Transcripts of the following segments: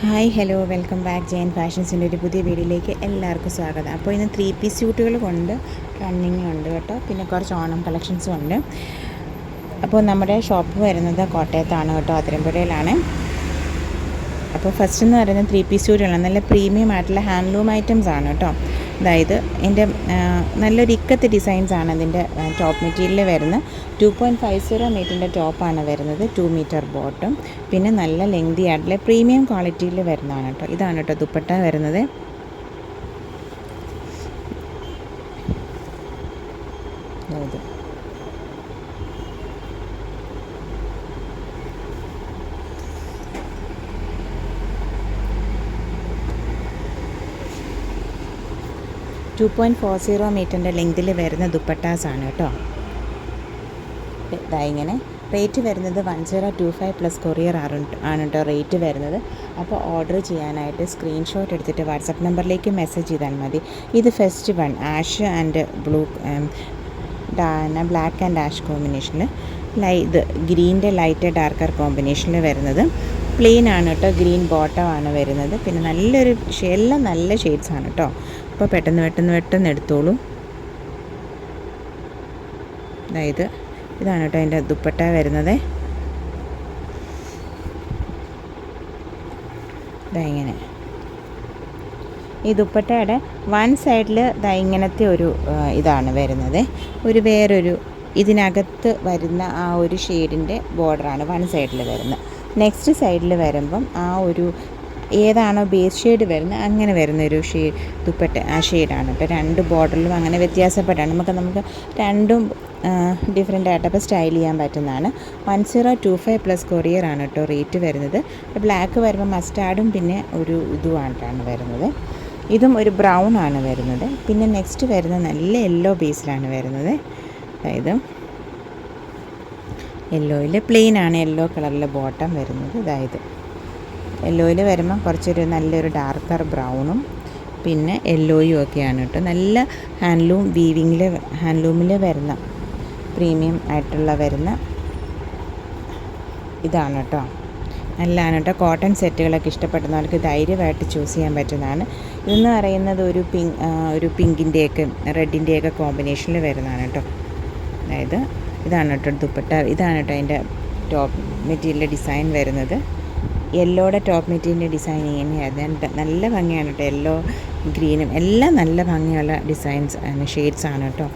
Hi hello welcome back Jayan ഫാഷൻസിൻ്റെ ഒരു പുതിയ വീഡിയോയിലേക്ക് എല്ലാവർക്കും സ്വാഗതം. അപ്പോൾ ഇന്ന് 3 പീസ് സ്യൂട്ടുകൾ കൊണ്ട് റണ്ണിങ് ഉണ്ട് കേട്ടോ, പിന്നെ കുറച്ച് ഓണം കളക്ഷൻസും ഉണ്ട്. അപ്പോൾ നമ്മുടെ ഷോപ്പ് വരുന്നത് കോട്ടയത്താണ് കേട്ടോ, അതിരമ്പുഴയിലാണ്. അപ്പോൾ ഫസ്റ്റ് എന്ന് പറയുന്നത് 3 പീസ് സ്യൂട്ടുകളാണ്. നല്ല പ്രീമിയം ആയിട്ടുള്ള ഹാൻഡ്ലൂം ഐറ്റംസ് ആണ് കേട്ടോ. അതായത് എൻ്റെ നല്ലൊരു ഇക്കത്ത് ഡിസൈൻസ് ആണ് ഇതിൻ്റെ ടോപ്പ് മെറ്റീരിയൽ വരുന്നത്. 2.50 മീറ്ററിൻ്റെ ടോപ്പാണ് വരുന്നത്, 2 മീറ്റർ ബോട്ടം, പിന്നെ നല്ല ലെങ്തി ആയിട്ടുള്ള പ്രീമിയം ക്വാളിറ്റിയിൽ വരുന്നതാണ് കേട്ടോ. ഇതാണ് കേട്ടോ ദുപ്പട്ട വരുന്നത്. അതായത് 2.40 മീറ്ററിൻ്റെ ലെങ്തിൽ വരുന്ന ദുപ്പട്ടാസാണ് കേട്ടോ. ഇങ്ങനെ റേറ്റ് വരുന്നത് 1025 പ്ലസ് കൊറിയർ ആണ് കേട്ടോ റേറ്റ് വരുന്നത്. അപ്പോൾ ഓർഡർ ചെയ്യാനായിട്ട് സ്ക്രീൻഷോട്ട് എടുത്തിട്ട് വാട്സപ്പ് നമ്പറിലേക്ക് മെസ്സേജ് ചെയ്താൽ മതി. ഇത് first one ash and blue black and ash കോമ്പിനേഷനിൽ ഇത് ഗ്രീൻ്റെ ലൈറ്റ് ഡാർക്കർ കോമ്പിനേഷനിൽ വരുന്നത്. പ്ലെയിൻ ആണ് കേട്ടോ, ഗ്രീൻ ബോട്ടം ആണ് വരുന്നത്. പിന്നെ നല്ലൊരു എല്ലാം നല്ല ഷെയ്ഡ്സ് ആണ് കേട്ടോ. അപ്പോൾ പെട്ടെന്ന് എടുത്തോളൂ. അതായത് ഇതാണ് കേട്ടോ അതിൻ്റെ ദുപ്പട്ട വരുന്നത്. ഇങ്ങനെ ഈ ദുപ്പട്ടയുടെ വൺ സൈഡിൽ ഇങ്ങനത്തെ ഒരു ഇതാണ് വരുന്നത്. വേറൊരു ഇതിനകത്ത് വരുന്ന ആ ഒരു ഷെയ്ഡിൻ്റെ ബോർഡറാണ് വൺ സൈഡിൽ വരുന്നത്. നെക്സ്റ്റ് സൈഡിൽ വരുമ്പം ആ ഒരു ഏതാണോ ബേസ് ഷെയ്ഡ് വരുന്നത് അങ്ങനെ വരുന്നൊരു ദുപ്പട്ട ആ ഷെയ്ഡാണ് കേട്ടോ. രണ്ട് ബോർഡറിലും അങ്ങനെ വ്യത്യാസപ്പെട്ടാണ് നമുക്ക് രണ്ടും ഡിഫറെൻ്റ് ആയിട്ട് അപ്പോൾ സ്റ്റൈൽ ചെയ്യാൻ പറ്റുന്നതാണ്. 1025 പ്ലസ് കൊറിയർ ആണ് കേട്ടോ റേറ്റ് വരുന്നത്. ബ്ലാക്ക് വരുമ്പോൾ മസ്റ്റാർഡും പിന്നെ ഒരു ഇതുമായിട്ടാണ് വരുന്നത്. ഇതും ഒരു ബ്രൗൺ ആണ് വരുന്നത്. പിന്നെ നെക്സ്റ്റ് വരുന്നത് നല്ല യെല്ലോ ബേസിലാണ് വരുന്നത്. അതായത് യെല്ലോയിൽ പ്ലെയിൻ ആണ് യെല്ലോ കളറിലെ ബോട്ടം വരുന്നത്. അതായത് യെല്ലോയിൽ വരുമ്പോൾ കുറച്ചൊരു നല്ലൊരു ഡാർക്കർ ബ്രൗണും പിന്നെ യെല്ലോയും ഒക്കെയാണ് കേട്ടോ. നല്ല ഹാൻഡ്ലൂമിൽ വരുന്ന പ്രീമിയം ആയിട്ടുള്ള വരുന്ന ഇതാണ് കേട്ടോ. നല്ലതാണ് കേട്ടോ. കോട്ടൺ സെറ്റുകളൊക്കെ ഇഷ്ടപ്പെടുന്നവർക്ക് ധൈര്യമായിട്ട് ചൂസ് ചെയ്യാൻ പറ്റുന്നതാണ്. ഇതെന്ന് പറയുന്നത് ഒരു പിങ്കിൻ്റെയൊക്കെ റെഡിൻ്റെയൊക്കെ കോമ്പിനേഷനിൽ വരുന്നതാണ് കേട്ടോ. അതായത് ഇതാണ് കേട്ടോ ദുപ്പട്ട. ഇതാണ് കേട്ടോ അതിൻ്റെ ടോപ്പ് മെറ്റീരിയൽ ഡിസൈൻ വരുന്നത്. യെല്ലോയുടെ ടോപ്പ് മെറ്റീരിയലിൻ്റെ ഡിസൈൻ ഇങ്ങനെയായിരുന്നു. നല്ല ഭംഗിയാണ് കേട്ടോ. യെല്ലോ ഗ്രീനും എല്ലാം നല്ല ഭംഗിയുള്ള ഡിസൈൻസ് ഷെയ്ഡ്സ് ആണ് കേട്ടോ.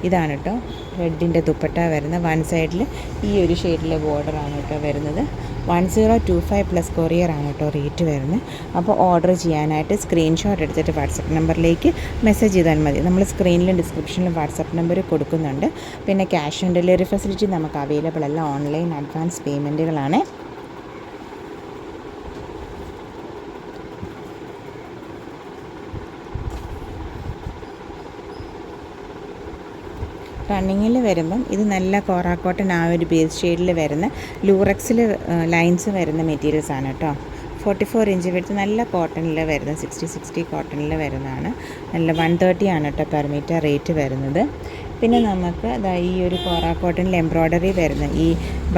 ഇതാണ് കേട്ടോ റെഡിൻ്റെ ദുപ്പട്ട വരുന്നത്. വൺ സൈഡിൽ ഈ ഒരു ഷെയ്ഡിലെ ബോർഡറാണ് കേട്ടോ വരുന്നത്. 1025 പ്ലസ് കൊറിയർ ആണ് കേട്ടോ റേറ്റ് വരുന്നത്. അപ്പോൾ ഓർഡർ ചെയ്യാനായിട്ട് സ്ക്രീൻഷോട്ട് എടുത്തിട്ട് വാട്സപ്പ് നമ്പറിലേക്ക് മെസ്സേജ് ചെയ്താൽ മതി. നമ്മൾ സ്ക്രീനിലും ഡിസ്ക്രിപ്ഷനിലും വാട്സപ്പ് നമ്പർ കൊടുക്കുന്നുണ്ട്. പിന്നെ ക്യാഷ് ഓൺ ഡെലിവറി ഫെസിലിറ്റി നമുക്ക് അവൈലബിൾ അല്ല. ഓൺലൈൻ അഡ്വാൻസ് പേയ്മെൻറ്റുകളാണ്. റണ്ണിങ്ങിൽ വരുമ്പം ഇത് നല്ല കോറാക്കോട്ടൺ ആ ഒരു ബേസ് ഷെയ്ഡിൽ വരുന്ന ലൂറക്സിൽ ലൈൻസ് വരുന്ന മെറ്റീരിയൽസ് ആണ് കേട്ടോ. 44 ഇഞ്ച് വിടുത്ത് നല്ല കോട്ടണിൽ വരുന്ന 60 കോട്ടണിൽ വരുന്നതാണ്. നല്ല 130 ആണ് കേട്ടോ പെർ മീറ്റർ റേറ്റ് വരുന്നത്. പിന്നെ നമുക്ക് ഈ ഒരു കോറാക്കോട്ടണിൽ എംബ്രോയ്ഡറി വരുന്ന ഈ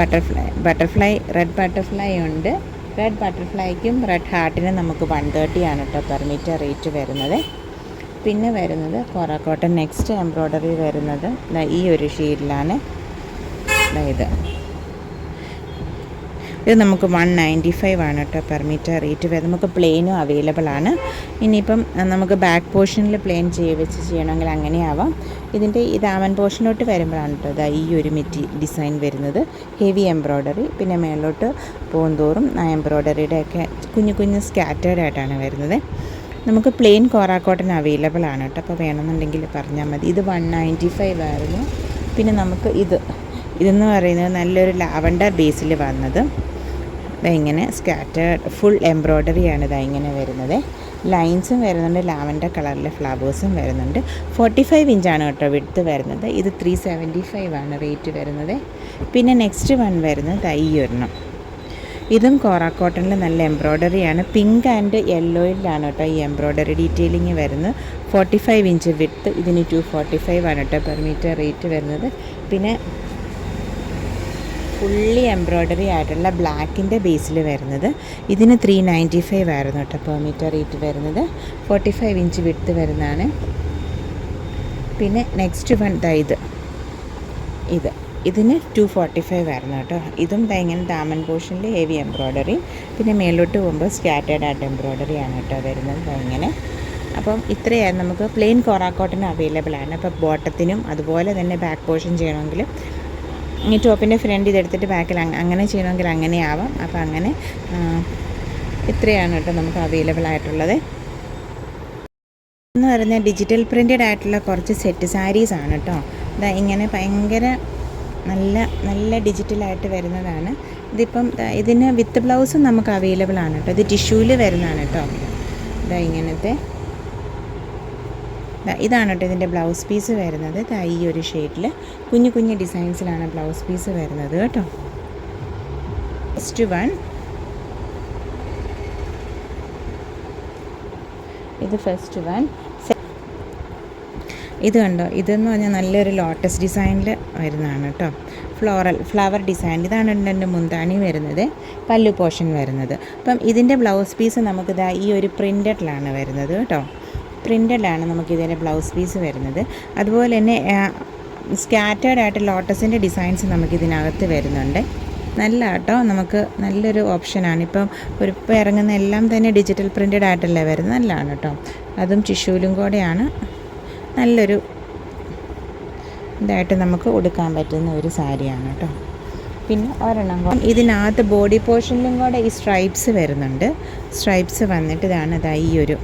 ബട്ടർഫ്ലൈ റെഡ് ബട്ടർഫ്ലൈ ഉണ്ട്. റെഡ് ബട്ടർഫ്ലൈക്കും റെഡ് ഹാർട്ടിനും നമുക്ക് 130 ആണ് കേട്ടോ പെർ മീറ്റർ റേറ്റ് വരുന്നത്. പിന്നെ വരുന്നത് കോറാക്കോട്ടൺ നെക്സ്റ്റ് എംബ്രോയ്ഡറി വരുന്നത് ഈ ഒരു ഷെയ്ഡിലാണ്. ഇത് നമുക്ക് 195 ആണ് കേട്ടോ പെർ മീറ്റർ റേറ്റ് വരുന്നത്. നമുക്ക് പ്ലെയിനും അവൈലബിൾ ആണ്. ഇനിയിപ്പം നമുക്ക് ബാക്ക് പോർഷനിൽ പ്ലെയിൻ വെച്ച് ചെയ്യണമെങ്കിൽ അങ്ങനെയാവാം. ഇതിൻ്റെ ഈ ദാമൻ പോർഷനിലോട്ട് വരുമ്പോഴാണ് കേട്ടോ ഈ ഒരു ഡിസൈൻ വരുന്നത്. Heavy embroidery. പിന്നെ മേളിലോട്ട് പോകുന്തോറും ആ എംബ്രോയ്ഡറിയുടെ ഒക്കെ കുഞ്ഞു സ്കാറ്റേർഡ് ആയിട്ടാണ് വരുന്നത്. നമുക്ക് പ്ലെയിൻ കോറാക്കോട്ടൺ അവൈലബിൾ ആണ് കേട്ടോ. അപ്പോൾ വേണമെന്നുണ്ടെങ്കിൽ പറഞ്ഞാൽ മതി. ഇത് 195 ആയിരുന്നു. പിന്നെ നമുക്ക് ഇതെന്ന് പറയുന്നത് നല്ലൊരു ലാവണ്ടർ ബേസിൽ വന്നത്. ഇങ്ങനെ സ്കാറ്റേർഡ് ഫുൾ എംബ്രോയ്ഡറിയാണ് ഇങ്ങനെ വരുന്നത്. ലൈൻസും വരുന്നുണ്ട്, ലാവൻഡർ കളറിലെ ഫ്ലവേഴ്സും വരുന്നുണ്ട്. 45 ഇഞ്ചാണ് കേട്ടോ വിഡ്ത്ത് വരുന്നത്. ഇത് 375 ആണ് റേറ്റ് വരുന്നത്. പിന്നെ നെക്സ്റ്റ് വൺ വരുന്നത് ഈ ഒരെണ്ണം. ഇതും കോറാക്കോട്ടണിൽ നല്ല എംബ്രോയ്ഡറിയാണ്. പിങ്ക് ആൻഡ് യെല്ലോയിലാണ് കേട്ടോ ഈ എംബ്രോയ്ഡറി ഡീറ്റെയിലിങ് വരുന്നത്. 45 ഇഞ്ച് വിഡ്ത്ത്. ഇതിന് 245 ആണ് കേട്ടോ പെർ മീറ്റർ റേറ്റ് വരുന്നത്. പിന്നെ ഫുള്ളി എംബ്രോയ്ഡറി ആയിട്ടുള്ള ബ്ലാക്കിൻ്റെ ബേസിൽ വരുന്നത്. ഇതിന് 395 ആയിരുന്നു കേട്ടോ പെർ മീറ്റർ റേറ്റ് വരുന്നത്. 45 ഇഞ്ച് വിഡ്ത്ത് വരുന്നതാണ്. പിന്നെ നെക്സ്റ്റ് വൺ ഇതിന് 245 ആയിരുന്നു കേട്ടോ. ഇതും ഇങ്ങനെ ഡാമൻ പോർഷനിൽ ഹെവി എംബ്രോയ്ഡറി, പിന്നെ മേലോട്ട് പോകുമ്പോൾ സ്കാറ്റേഡ് ആയിട്ട് എംബ്രോയ്ഡറി ആണ് കേട്ടോ വരുന്നത് ഇങ്ങനെ. അപ്പം ഇത്രയാണ് നമുക്ക് പ്ലെയിൻ കോറ കോട്ടൺ അവൈലബിൾ ആണ്. അപ്പോൾ ബോട്ടത്തിനും അതുപോലെ തന്നെ ബാക്ക് പോർഷൻ ചെയ്യണമെങ്കിൽ ഈ ടോപ്പിൻ്റെ ഫ്രണ്ട് ഇതെടുത്തിട്ട് ബാക്കിൽ അങ്ങനെ ചെയ്യണമെങ്കിൽ അങ്ങനെ ആവാം. അപ്പോൾ അങ്ങനെ ഇത്രയാണ് കേട്ടോ നമുക്ക് അവൈലബിൾ ആയിട്ടുള്ളത്. എന്ന് പറഞ്ഞാൽ ഡിജിറ്റൽ പ്രിൻറ്റഡ് ആയിട്ടുള്ള കുറച്ച് സെറ്റ് സാരീസാണ് കേട്ടോ. ഇങ്ങനെ ഭയങ്കര നല്ല ഡിജിറ്റലായിട്ട് വരുന്നതാണ്. ഇതിപ്പം ഇതിന് വിത്ത് ബ്ലൗസും നമുക്ക് അവൈലബിൾ ആണ് കേട്ടോ. ഇത് ടിഷ്യൂവിൽ വരുന്നതാണ് കേട്ടോ. ഇങ്ങനത്തെ ഇതാണ് കേട്ടോ ഇതിൻ്റെ ബ്ലൗസ് പീസ് വരുന്നത്. ഈ ഒരു ഷെയ്ഡിൽ കുഞ്ഞു ഡിസൈൻസിലാണ് ബ്ലൗസ് പീസ് വരുന്നത് കേട്ടോ. ഫസ്റ്റ് വൺ ഇത് കണ്ടോ, ഇതെന്ന് പറഞ്ഞാൽ നല്ലൊരു ലോട്ടസ് ഡിസൈനിൽ വരുന്നതാണ് കേട്ടോ. Flower design. ഇതാണ് എൻ്റെ മുന്താണി വരുന്നത്, പല്ലു പോർഷൻ വരുന്നത്. അപ്പം ഇതിൻ്റെ ബ്ലൗസ് പീസ് നമുക്കിതാ ഈ ഒരു പ്രിൻ്റഡിലാണ് വരുന്നത് കേട്ടോ. പ്രിൻ്റഡിലാണ് നമുക്കിതിൻ്റെ ബ്ലൗസ് പീസ് വരുന്നത്. അതുപോലെ തന്നെ സ്കാറ്റേർഡ് ആയിട്ട് ലോട്ടസിൻ്റെ ഡിസൈൻസ് നമുക്കിതിനകത്ത് വരുന്നുണ്ട്. നല്ല കേട്ടോ, നമുക്ക് നല്ലൊരു ഓപ്ഷനാണ്. ഇപ്പോൾ ഇറങ്ങുന്ന എല്ലാം തന്നെ ഡിജിറ്റൽ പ്രിൻ്റഡ് ആയിട്ടല്ലേ വരുന്നത്. നല്ലതാണ് കേട്ടോ. അതും ടിഷ്യൂലും കൂടെയാണ്. നല്ലൊരു ഇതായിട്ട് നമുക്ക് ഉടുക്കാൻ പറ്റുന്ന ഒരു സാരിയാണ് കേട്ടോ. പിന്നെ ഒരെണ്ണം ഇതിനകത്ത് ബോഡി പോർഷനിലും കൂടെ ഈ സ്ട്രൈപ്സ് വരുന്നുണ്ട്. സ്ട്രൈപ്സ് വന്നിട്ട് ഈ ഒരു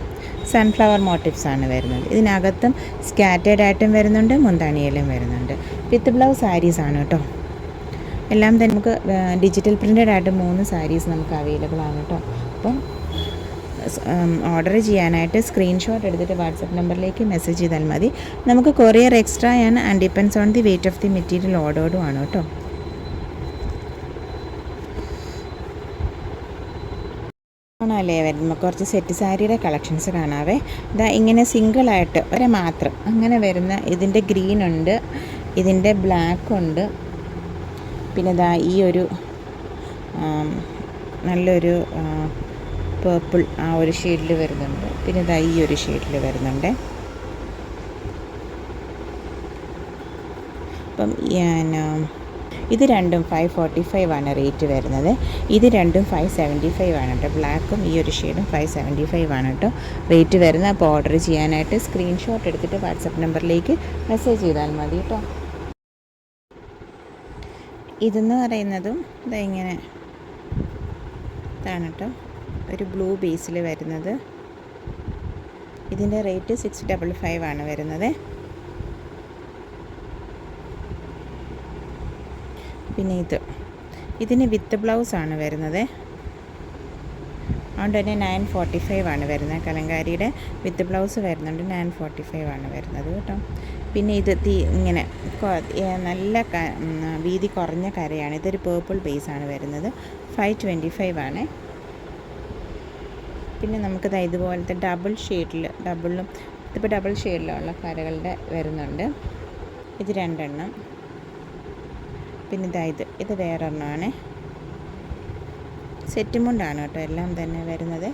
സൺഫ്ലവർ മോട്ടീവ്സാണ് വരുന്നത്. ഇതിനകത്തും സ്കാറ്റേഡ് ആയിട്ടും വരുന്നുണ്ട്, മുന്താണിയിലും വരുന്നുണ്ട്. വിത്ത് ബ്ലൗസ് സാരീസാണ് കേട്ടോ. എല്ലാം തന്നെ നമുക്ക് ഡിജിറ്റൽ പ്രിൻ്റഡ് ആയിട്ട് 3 സാരീസ് നമുക്ക് അവൈലബിൾ ആണ് കേട്ടോ. അപ്പം ഓർഡർ ചെയ്യാനായിട്ട് സ്ക്രീൻഷോട്ട് എടുത്തിട്ട് വാട്സപ്പ് നമ്പറിലേക്ക് മെസ്സേജ് ചെയ്താൽ മതി. നമുക്ക് കൊറിയർ എക്സ്ട്രാ ആണ് and depends on the weight of the material ഓർഡേർഡും ആണ് കേട്ടോ. ആണല്ലേ വരുമ്പോൾ കുറച്ച് സെറ്റ് സാരിയുടെ കളക്ഷൻസ് കാണാവേ. ഇങ്ങനെ സിംഗിളായിട്ട് മാത്രം അങ്ങനെ വരുന്ന ഇതിൻ്റെ ഗ്രീൻ ഉണ്ട്, ഇതിൻ്റെ ബ്ലാക്ക് ഉണ്ട്, പിന്നെ ഈ ഒരു നല്ലൊരു പേർപ്പിൾ ആ ഒരു ഷെയ്ഡിൽ വരുന്നുണ്ട്. പിന്നെ ഈ ഒരു ഷെയ്ഡിൽ വരുന്നുണ്ട്. അപ്പം ഇത് രണ്ടും 545 ആണ് റേറ്റ് വരുന്നത്. ഇത് രണ്ടും 575 ആണ് കേട്ടോ. ബ്ലാക്കും ഈ ഒരു ഷെയ്ഡും 575 ആണ് കേട്ടോ റേറ്റ് വരുന്നത്. അപ്പോൾ ഓർഡർ ചെയ്യാനായിട്ട് സ്ക്രീൻഷോട്ട് എടുത്തിട്ട് വാട്സപ്പ് നമ്പറിലേക്ക് മെസ്സേജ് ചെയ്താൽ മതി കേട്ടോ. ഇതെന്ന് പറയുന്നതും ഇങ്ങനെ ഇതാണ് കേട്ടോ, ഒരു ബ്ലൂ ബേസിൽ വരുന്നത്. ഇതിൻ്റെ റേറ്റ് 655 ആണ് വരുന്നത്. പിന്നെ ഇതിന് വിത്ത് ബ്ലൗസാണ് വരുന്നത്. അതുകൊണ്ട് തന്നെ 945 ആണ് വരുന്നത്. കലങ്കാരിയുടെ വിത്ത് ബ്ലൗസ് വരുന്നുണ്ട്. 945 ആണ് വരുന്നത് കേട്ടോ. പിന്നെ ഇങ്ങനെ നല്ല വീതി കുറഞ്ഞ കരയാണ്. ഇതൊരു പേർപ്പിൾ ബേസാണ് വരുന്നത്. 525 ആണ്. പിന്നെ നമുക്ക് ഇതുപോലത്തെ ഡബിൾ ഷെയ്ഡിലുള്ള കരകളുടെ വരുന്നുണ്ട്. ഇത് 2 എണ്ണം. പിന്നെ ഇത് വേറൊരെണ്ണമാണ്. സെറ്റ് മുണ്ടാണ് കേട്ടോ എല്ലാം തന്നെ വരുന്നത്.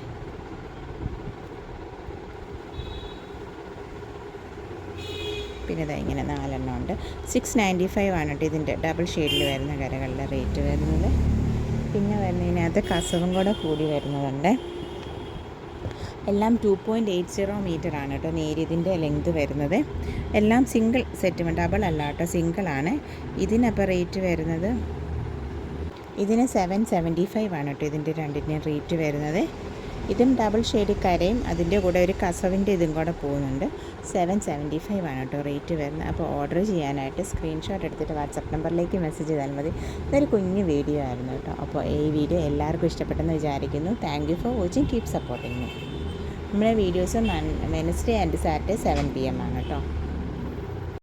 പിന്നെ ഇങ്ങനെ 4 എണ്ണം ഉണ്ട്. 695 ആണ് കേട്ടോ ഇതിൻ്റെ ഡബിൾ ഷെയ്ഡിൽ വരുന്ന കരകളുടെ റേറ്റ് വരുന്നത്. പിന്നെ വരുന്നതിനകത്ത് കസവും കൂടെ കൂടി വരുന്നതുണ്ട്. എല്ലാം 2.80 മീറ്റർ ആണ് കേട്ടോ ഇതിൻ്റെ ലെങ്ത് വരുന്നത്. എല്ലാം സിംഗിൾ സെറ്റ്, ഡബിൾ അല്ല കേട്ടോ, സിംഗിളാണ്. ഇതിനപ്പോൾ റേറ്റ് വരുന്നത് ഇതിന് 775 ആണ് കേട്ടോ ഇതിൻ്റെ രണ്ടിൻ്റെ റേറ്റ് വരുന്നത്. ഇതും ഡബിൾ ഷെയ്ഡ് കരയും അതിൻ്റെ കൂടെ ഒരു കസവിൻ്റെ ഇതും കൂടെ പോകുന്നുണ്ട്. 775 ആണ് കേട്ടോ റേറ്റ് വരുന്നത്. അപ്പോൾ ഓർഡർ ചെയ്യാനായിട്ട് സ്ക്രീൻഷോട്ട് എടുത്തിട്ട് വാട്സപ്പ് നമ്പറിലേക്ക് മെസ്സേജ് ചെയ്താൽ മതി. ഇതൊരു കുഞ്ഞു വീഡിയോ ആയിരുന്നു കേട്ടോ. അപ്പോൾ ഈ വീഡിയോ എല്ലാവർക്കും ഇഷ്ടപ്പെട്ടെന്ന് വിചാരിക്കുന്നു. Thank you for watching. Keep supporting me. നമ്മുടെ videos Wednesday and Saturday 7 PM ആണ് കേട്ടോ.